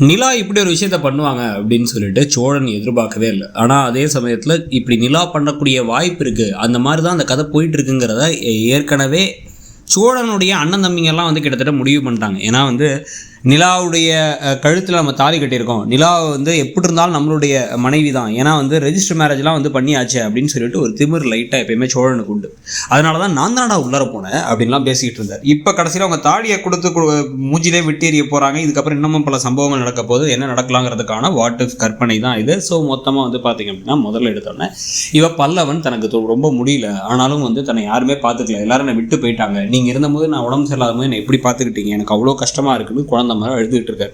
நிலா இப்படி ஒரு விஷயத்த பண்ணுவாங்க அப்படின்னு சொல்லிட்டு சோழன் எதிர்பார்க்கவே இல்லை. ஆனால் அதே சமயத்தில் இப்படி நிலா பண்ணக்கூடிய வாய்ப்பு இருக்குது, அந்த மாதிரி தான் அந்த கதை போயிட்டு இருக்குங்கிறத ஏற்கனவே சோழனுடைய அண்ணன் தம்பிங்கெல்லாம் வந்து கிட்டத்தட்ட முடிவு பண்ணிட்டாங்க. ஏன்னா வந்து நிலாவுடைய கழுத்தில் நம்ம தாலி கட்டியிருக்கோம், நிலா வந்து எப்படி இருந்தாலும் நம்மளுடைய மனைவி தான், ஏன்னா வந்து ரெஜிஸ்டர் மேரேஜ்லாம் வந்து பண்ணியாச்சு அப்படின்னு சொல்லிட்டு ஒரு திமிர் லைட்டாக எப்பயுமே சோழனுக்கு உண்டு. அதனால தான் நான் தானடா உள்ளர போனேன் அப்படின்லாம் பேசிக்கிட்டு இருந்தார். இப்போ கடைசியில் அவங்க தாலியை கொடுத்து மூஞ்சிலே விட்டேறிய போகிறாங்க. இதுக்கப்புறம் இன்னமும் பல சம்பவங்கள் நடக்க போது, என்ன நடக்கலாங்கிறதுக்கான வாட் இஃப் கற்பனை தான் இது. ஸோ மொத்தமாக வந்து பார்த்திங்க அப்படின்னா முதல்ல எடுத்தோன்னே பல்லவன் தனக்கு ரொம்ப முடியல, ஆனாலும் வந்து தன்னை யாருமே பார்த்துக்கல, எல்லாரும் என்னை விட்டு போயிட்டாங்க, நீங்கள் இருந்தபோது நான் உடம்பு சரியில்லாத போது என்னை எப்படி பார்த்துக்கிட்டீங்க, எனக்கு அவ்வளோ கஷ்டமாக இருக்குன்னு குழந்தை மாதிரி அழுதுகிட்டு இருக்காரு.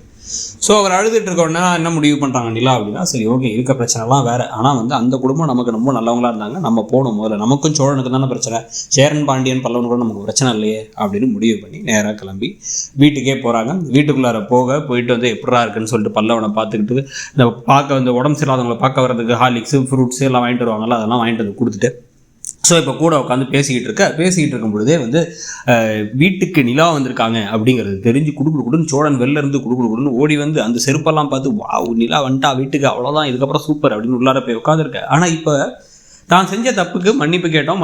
ஸோ அவர் அழுதுட்டு இருக்கோன்னா என்ன முடிவு பண்ணுறாங்க நிலா அப்படின்னா, சரி ஓகே இருக்க பிரச்சனைலாம் வேறு, ஆனால் வந்து அந்த குடும்பம் நமக்கு ரொம்ப நல்லவங்களா இருந்தாங்க, நம்ம போகணும், முதல்ல நமக்கும் சோழனுக்கு தானே பிரச்சனை, சேரன் பாண்டியன் பல்லவன் கூட நமக்கு பிரச்சனை இல்லையே அப்படின்னு முடிவு பண்ணி நேராக கிளம்பி வீட்டுக்கே போகிறாங்க. வீட்டுக்குள்ளார போயிட்டு வந்து எப்படா இருக்குன்னு சொல்லிட்டு பல்லவனை பார்த்துக்கிட்டு, இந்த பார்க்க வந்து உடம்பு சரியில்லாதவங்களை பார்க்க வரதுக்கு ஹார்லிக்ஸு ஃப்ரூட்ஸு எல்லாம் வாங்கிட்டு வருவாங்கள்ல, அதெல்லாம் வாங்கிட்டு வந்து கொடுத்துட்டு ஸோ இப்போ கூட உட்காந்து பேசிக்கிட்டு இருக்கும் பொழுதே வந்து வீட்டுக்கு நிலா வந்திருக்காங்க அப்படிங்கிறது தெரிஞ்சு குடுன்னு சோழன் வெளில இருந்து குடுன்னு ஓடி வந்து அந்த செருப்பெல்லாம் பார்த்து வா நிலா வந்துட்டா வீட்டுக்கு, அவ்வளோதான் இதுக்கப்புறம் சூப்பர் அப்படின்னு உள்ளார போய் உட்காந்துருக்கேன். ஆனால் இப்போ தான் செஞ்ச தப்புக்கு மன்னிப்பு கேட்டோம்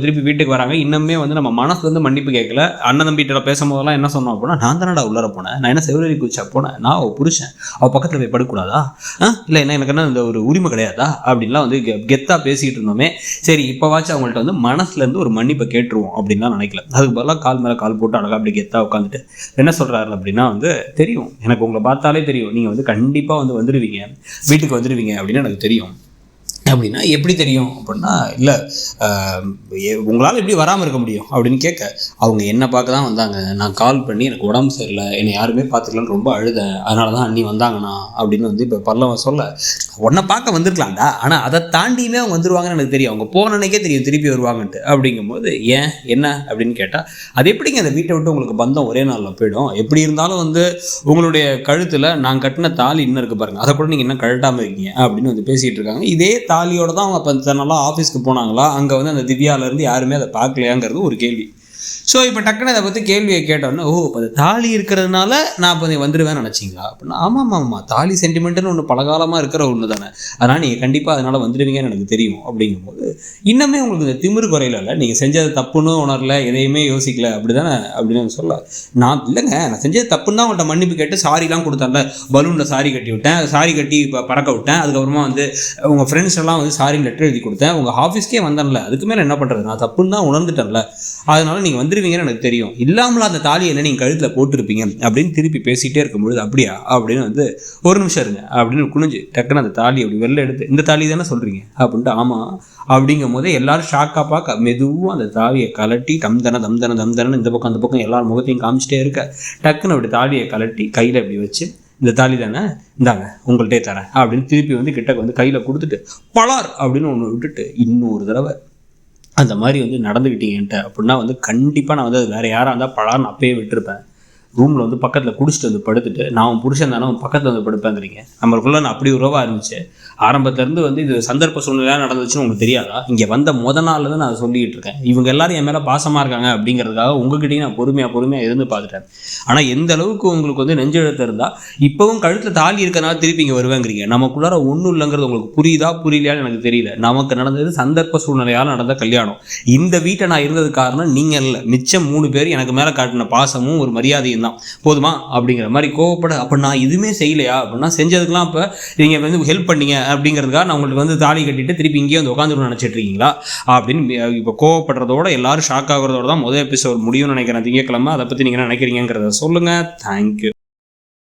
திருப்பி வீட்டுக்கு வராங்க. இன்னுமே வந்து நம்ம மனசுலேருந்து மன்னிப்பு கேட்கல. அண்ணன் தம்பிகிட்ட பேசும்போதெல்லாம் என்ன சொன்னோம் அப்படின்னா, நான் தானடா உள்ளார போனேன், நான் என்ன செவரேறி குச்சா போனேன், நான் அவள் புருஷன், அவள் பக்கத்தில் போய் படுக்கூடாதா, இல்லை என்ன எனக்கு என்ன இந்த ஒரு உரிமை கிடையாதா அப்படின்லாம் வந்து கெத்தாக பேசிகிட்டு இருந்தோமே. சரி இப்போவாச்சும் அவங்கள்ட்ட வந்து மனசுலேருந்து ஒரு மன்னிப்பை கேட்டுருவோம் அப்படின்லாம் நினைக்கல. அதுக்கு பதிலாக கால் மேலே கால் போட்டு அழகாக அப்படி கெத்தாக உட்காந்துட்டு என்ன சொல்கிறாரு அப்படின்னா, வந்து தெரியும் எனக்கு உங்களை பார்த்தாலே தெரியும், நீங்கள் வந்து கண்டிப்பாக வந்து வந்துடுவீங்க, வீட்டுக்கு வந்துடுவீங்க அப்படின்னு எனக்கு தெரியும். அப்படின்னா எப்படி தெரியும் அப்படின்னா, இல்லை உங்களால் எப்படி வராமல் இருக்க முடியும் அப்படின்னு கேட்க, அவங்க என்னை பார்க்க தான் வந்தாங்க, நான் கால் பண்ணி எனக்கு உடம்பு சரியில்லை, என்னை யாருமே பார்த்துக்கலன்னு ரொம்ப அழுதேன், அதனால தான் அண்ணி வந்தாங்கண்ணா அப்படின்னு வந்து இப்போ பல்லவன் சொல்ல, உன்னை பார்க்க வந்திருக்கலாம்டா, ஆனால் அதை தாண்டியுமே அவங்க வந்துடுவாங்கன்னு எனக்கு தெரியும், அவங்க போனனைக்கே தெரியும் திருப்பி வருவாங்கன்ட்டு. அப்படிங்கும்போது ஏன் என்ன அப்படின்னு கேட்டால், அது எப்படிங்க அந்த வீட்டை விட்டு உங்களுக்கு பந்தம் ஒரே நாளில் போயிடும், எப்படி இருந்தாலும் வந்து உங்களுடைய கழுத்தில் நான் கட்டின தாலி இன்னும் இருக்குது பாருங்கள், அதை கூட நீங்கள் இன்னும் கழட்டாமல் இருக்கீங்க அப்படின்னு வந்து பேசிகிட்டு இருக்காங்க. இதே தாலியோட தான் அவங்க இப்போ நல்லா ஆஃபீஸ்க்கு போனாங்களா, அங்கே வந்து அந்த திவ்யாவிலேருந்து யாருமே அதை பார்க்கலையாங்கிறது ஒரு கேள்வி. ஸோ இப்போ டக்குன்னு அதை பற்றி கேள்வியை கேட்டோன்னே, ஓ இப்போ தாலி இருக்கிறதுனால நான் இப்போ வந்துடுவேன்னு நினச்சிங்களா அப்படின்னா, ஆமாம் தாலி சென்டிமெண்ட்டுன்னு ஒன்று பலகாலமாக இருக்கிற ஒன்று தானே, அதனால் நீங்கள் கண்டிப்பாக அதனால் வந்துடுவீங்கன்னு எனக்கு தெரியும். அப்படிங்கும்போது இன்னுமே உங்களுக்கு இந்த திமிரு குறையில, நீங்கள் செஞ்சது தப்புன்னு உணரல, எதையுமே யோசிக்கல அப்படி தானே அப்படின்னு சொல்ல, நான் இல்லைங்க நான் செஞ்சது தப்புன்னு தான் உங்கள்கிட்ட மன்னிப்பு கேட்டு சாரிலாம் கொடுத்தேன்ல, பலூனில் சாரி கட்டி விட்டேன், சாரி கட்டி இப்போ பறக்க விட்டேன், அதுக்கப்புறமா வந்து உங்கள் ஃப்ரெண்ட்ஸ் எல்லாம் வந்து சாரி லெட்டர் எழுதி கொடுத்தேன், உங்கள் ஆஃபீஸ்க்கே வந்தேன்ல, அதுக்கு மேலே என்ன பண்ணுறது, நான் தப்புன்னு தான் உணர்ந்துட்டேன்ல, அதனால நீங்கள் வந்துடுவீங்கன்னு எனக்கு தெரியும், இல்லாமல் அந்த தாலி என்ன நீங்கள் கழுத்தில் போட்டிருப்பீங்க அப்படின்னு திருப்பி பேசிகிட்டே இருக்கும்பொழுது, அப்படியா அப்படின்னு வந்து ஒரு நிமிஷம் இருங்க அப்படின்னு குனிஞ்சு டக்குன்னு அந்த தாலி அப்படி வெளில எடுத்து, இந்த தாலி தானே சொல்கிறீங்க அப்படின்ட்டு, ஆமாம் அப்படிங்கும் போதே எல்லாரும் ஷாக்காக பார்க்க மெதுவாக அந்த தாலியை கலட்டி தம்தன இந்த பக்கம் அந்த பக்கம் எல்லாரும் முகத்தையும் காமிச்சிட்டே இருக்க, டக்குன்னு அப்படி தாலியை கலட்டி கையில் இப்படி வச்சு, இந்த தாலி தானே இந்தாங்க உங்கள்கிட்டே தரேன் அப்படின்னு திருப்பி வந்து கிட்டக்கு வந்து கையில் கொடுத்துட்டு பலார் அப்படின்னு ஒன்று விட்டுட்டு, இன்னொரு தடவை அந்த மாதிரி வந்து நடந்துக்கிட்டீங்கன்ட்டு அப்படின்னா வந்து கண்டிப்பாக நான் வந்து அது வேறு யாராக இருந்தால் பலார்னு அப்பயே விட்டுருப்பேன். ரூமில் வந்து பக்கத்தில் குடிச்சிட்டு வந்து படுத்துட்டு, நான் அவன் புருஷன் தானே அவன் பக்கத்தில் வந்து படுப்பேங்கிறீங்க, நம்மளுக்குள்ள நான் அப்படி உறவாக இருந்துச்சு, ஆரம்பத்துலேருந்து வந்து இது சந்தர்ப்ப சூழ்நிலையாக நடந்துச்சுன்னு உங்களுக்கு தெரியாதா, இங்கே வந்த நாள்லேருந்து நான் சொல்லிக்கிட்டு இருக்கேன், இவங்க எல்லாரும் என் மேலே பாசமாக இருக்காங்க அப்படிங்கிறதுக்காக உங்ககிட்டையும் நான் பொறுமையாக இருந்து பார்த்துட்டேன். ஆனால் எந்த அளவுக்கு உங்களுக்கு வந்து நெஞ்செழுத்து இருந்தால் இப்போவும் கழுத்தில் தாலி இருக்கிறனால திருப்பி இங்கே வருவேங்கிறீங்க, நமக்குள்ளார ஒன்றும் இல்லைங்கிறது உங்களுக்கு புரியுதா புரியலையான்னு எனக்கு தெரியல. நமக்கு நடந்தது சந்தர்ப்ப சூழ்நிலையால் நடந்த கல்யாணம், இந்த வீட்டை நான் இருந்தது காரணம் நீங்கள் இல்லை, மிச்சம் 3 பேர் எனக்கு மேலே காட்டின பாசமும் ஒரு மரியாதையும் தான், போதுமா அப்படிங்கிற மாதிரி கோவப்பட, அப்போ நான் எதுவுமே செய்யலையா அப்படின்னா, செஞ்சதுக்கெல்லாம் இப்போ நீங்கள் வந்து ஹெல்ப் பண்ணீங்க அப்படிங்கிறதுக்காக நான் உங்களுக்கு வந்து தாலி கட்டிட்டு திருப்பி இங்கேயே வந்து உட்காந்துருன்னு நினச்சிட்டு இருக்கீங்களா அப்படின்னு இப்போ கோவப்படுறதோட எல்லாரும் ஷாக் ஆகுறதோட தான் முதல் எபிசோட் முடியும்னு நினைக்கிறேன் திங்கட்கிழமை. அதை பற்றி நீங்கள் என்ன நினைக்கிறீங்கிறத சொல்லுங்கள். தேங்க்யூ.